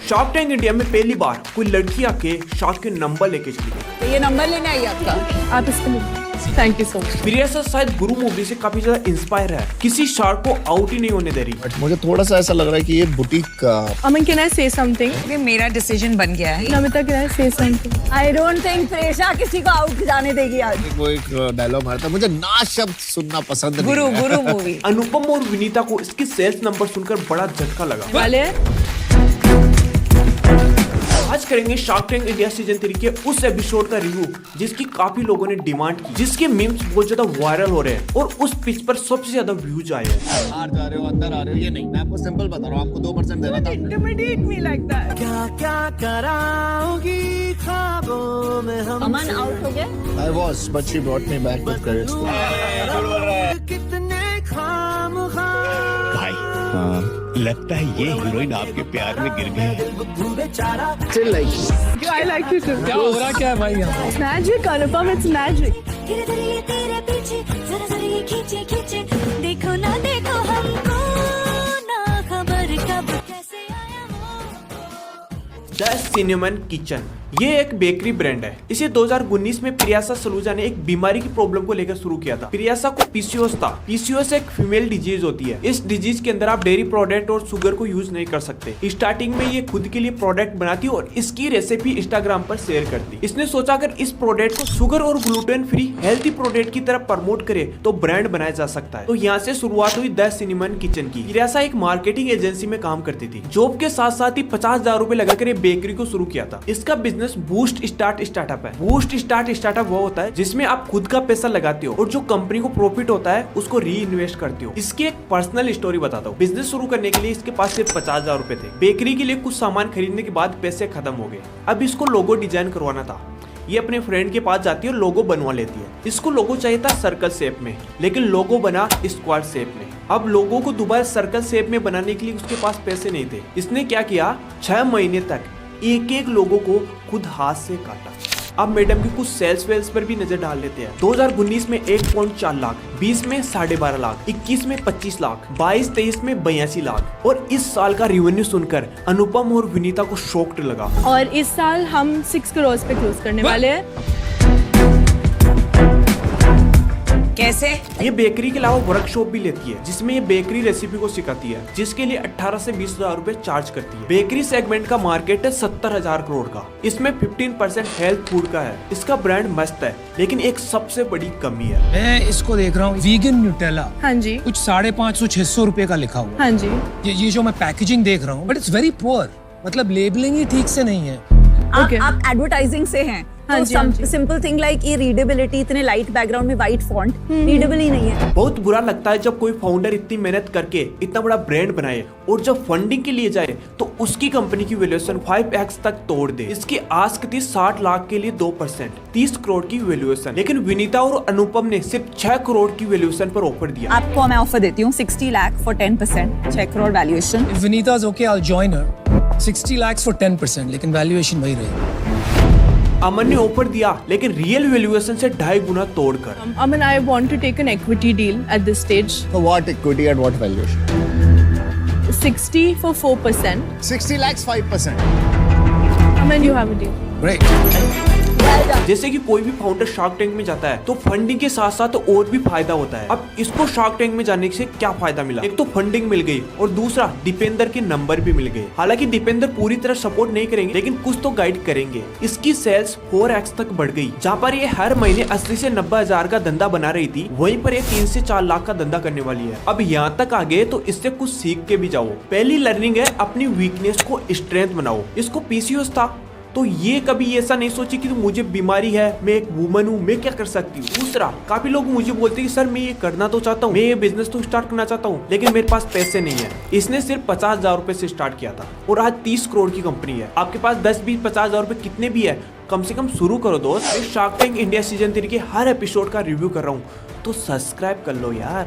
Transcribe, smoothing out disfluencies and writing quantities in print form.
Shark tank India में पहली बार कोई लड़की आके शार्क के नंबर लेके चली गई। तो ये नंबर लेने आई आपका? आप इसको थैंक यू सो मच। प्रिया शायद गुरु मूवी से काफी ज्यादा इंस्पायर है, किसी शार्क को आउट ही नहीं होने दे रही। मुझे थोड़ा सा ऐसा लग रहा है कि ये बुटीक का। अमन कैन आई से समथिंग? ये मेरा डिसीजन बन गया है। नमिता कैन आई से something? I don't think Presha किसी को आउट जाने देगी आज। वो एक डायलॉग मारता है, मुझे ना शब्द सुनना पसंद नहीं गुरु है। गुरु मूवी। अनुपम और विनीता को इसकी सेल्स नंबर सुनकर बड़ा झटका लगा। वाले आज करेंगे शार्क टैंक इंडिया सीजन 3 के उस एपिसोड का रिव्यू जिसकी काफी लोगों ने डिमांड की, जिसके मीम्स बहुत ज्यादा वायरल हो रहे हैं और उस पिच पर सबसे ज्यादा व्यूज आए हैं। बाहर जा रहे हो अंदर आ रहे हो, ये नहीं, मैं आपको सिंपल बता रहा हूँ, आपको 2% देना था। Intimidate me like that. क्या क्या कराओगी ख्वाबों में हम। अमन आउट हो गया। I was, but she brought me back with courage. कितने खामखा भाई लगता है ये हीरोइन आपके प्यार में गिर गई। Still like you. I like you too. क्या हो रहा क्या है भाई यहाँ? Magic Anupam, it's magic. धीरे धीरे ये तेरे पीछे जरा जरा ये खींचे खींचे देखो ना देखो हमको ना खबर कब कैसे आया हो। द सिनेमन किचन ये एक बेकरी ब्रांड है। इसे 2019 में प्रियासा सलूजा ने एक बीमारी की प्रॉब्लम को लेकर शुरू किया था। प्रियासा को पीसीओएस था। पीसीओएस एक फीमेल डिजीज होती है। इस डिजीज के अंदर आप डेयरी प्रोडक्ट और शुगर को यूज नहीं कर सकते। स्टार्टिंग में ये खुद के लिए प्रोडक्ट बनाती और इसकी रेसिपी इंस्टाग्राम पर शेयर करती। इसने सोचा अगर इस प्रोडक्ट को शुगर और ग्लूटेन फ्री हेल्थी प्रोडक्ट की तरफ प्रमोट करे तो ब्रांड बनाया जा सकता है। तो यहाँ से शुरुआत हुई द सिनेमन किचन की। प्रियासा एक मार्केटिंग एजेंसी में काम करती थी। जॉब के साथ साथ ही 50,000 रुपए लगाकर बेकरी को शुरू किया था। इसका बिजनेस बूस्ट स्टार्ट स्टार्टअप है। बूस्ट स्टार्ट स्टार्टअप वो होता है जिसमें आप खुद का पैसा लगाते हो और जो कंपनी को प्रॉफिट होता है उसको री इन्वेस्ट करते हो। इसकी एक पर्सनल स्टोरी बताता हूँ। बिजनेस शुरू करने के लिए इसके पास सिर्फ 50,000 रुपए थे। बेकरी के लिए कुछ सामान खरीदने के बाद पैसे खत्म हो गए। अब इसको लोगो डिजाइन करवाना था। ये अपने फ्रेंड के पास जाती है और लोगो बनवा लेती है। इसको लोगो चाहिए था सर्कल शेप में, लेकिन लोगो बना स्क्वायर शेप में। अब लोगो को दोबारा सर्कल शेप में बनाने के लिए उसके पास पैसे नहीं थे। इसने क्या किया, 6 महीने तक एक एक लोगों को खुद हाथ से काटा। अब मैडम की कुछ सेल्स वेल्स पर भी नजर डाल लेते हैं। 2019 में 1.4 लाख, 20 में 12.5 लाख, 21 में 25 लाख, 22-23 में 82 लाख और इस साल का रेवेन्यू सुनकर अनुपम और विनीता को शॉक्ड लगा। और इस साल हम 6 करोड़ पे क्लोज करने वाले हैं। कैसे? ये बेकरी के अलावा वर्कशॉप भी लेती है जिसमें ये बेकरी रेसिपी को सिखाती है, जिसके लिए 18 से 20,000 रुपए चार्ज करती है। बेकरी सेगमेंट का मार्केट है 70,000 करोड़ का। इसमें 15% हेल्थ फूड का है। इसका ब्रांड मस्त है, लेकिन एक सबसे बड़ी कमी है। मैं इसको देख रहा हूँ, वीगन न्यूटेला, हाँ जी, कुछ 550-600 रुपए का लिखा हुआ। हाँ जी। ये जो मैं पैकेजिंग देख रहा हूँ, बट इट्स वेरी पुअर। मतलब लेबलिंग ही ठीक से नहीं है। आप एडवर्टाइजिंग से हैं। हाँ जी, हाँ जी। सिंपल थिंग लाइक ये रीडेबिलिटी, इतने लाइट बैकग्राउंड में वाइट फॉन्ट, रीडेबल ही नहीं है। बहुत बुरा लगता है जब कोई फाउंडर इतनी मेहनत करके इतना बड़ा ब्रांड बनाए और जब फंडिंग के लिए जाए तो उसकी कंपनी की वैल्यूएशन 5x तक तोड़ दे। इसकी आस्क थी 60 लाख के लिए 2%, 30 करोड़ की वैल्यूएशन, लेकिन विनीता और अनुपम ने सिर्फ 6 करोड़ की वैल्यूएशन पर ऑफर दिया। आपको मैं ऑफर देती हूँ 60 lakh for 10%, 6 crore valuation. If Vinita's okay, I'll join her. 60 lakhs for 10%, लेकिन वैल्यूएशन वही रहेगी। अमन ने ऑफर दिया, लेकिन रियल वैल्यूएशन से 2.5 गुना तोड़कर। Aman, I want to take an equity deal at this stage. So what equity at what valuation? 60 for 4%. 60 lakhs 5%. Aman, you have a deal. Great. जैसे कि कोई भी फाउंडर शार्क टैंक में जाता है तो फंडिंग के साथ साथ और भी फायदा होता है। अब इसको शार्क टैंक में जाने से क्या फायदा मिला, एक तो फंडिंग मिल गई और दूसरा दीपेंद्र के नंबर भी मिल गए। हालांकि दीपेंद्र पूरी तरह सपोर्ट नहीं करेंगे, लेकिन कुछ तो गाइड करेंगे। इसकी सेल्स 4x तक बढ़ गई। जहाँ पर ये हर महीने 80 से 90,000 का धंधा बना रही थी, वहीं पर ये 3 से 4 लाख का धंधा करने वाली है। अब यहाँ तक आ गए तो इससे कुछ सीख के भी जाओ। पहली लर्निंग है अपनी वीकनेस को स्ट्रेंथ बनाओ। इसको पीसीओएस था तो ये कभी ऐसा नहीं सोची कि मुझे बीमारी है, मैं एक वुमन हूँ, मैं क्या कर सकती हूँ। दूसरा, काफी लोग मुझे बोलते हैं कि सर मैं ये करना तो चाहता हूँ, मैं ये बिजनेस तो स्टार्ट करना चाहता हूँ, लेकिन मेरे पास पैसे नहीं है। इसने सिर्फ 50,000 रुपए से स्टार्ट किया था और आज 30 करोड़ की कंपनी है। आपके पास 10, 20, 50,000 रुपए कितने भी है, कम से कम शुरू करो दोस्त। शार्क टैंक इंडिया सीजन 3 के हर एपिसोड का रिव्यू कर रहा हूँ, तो सब्सक्राइब कर लो यार।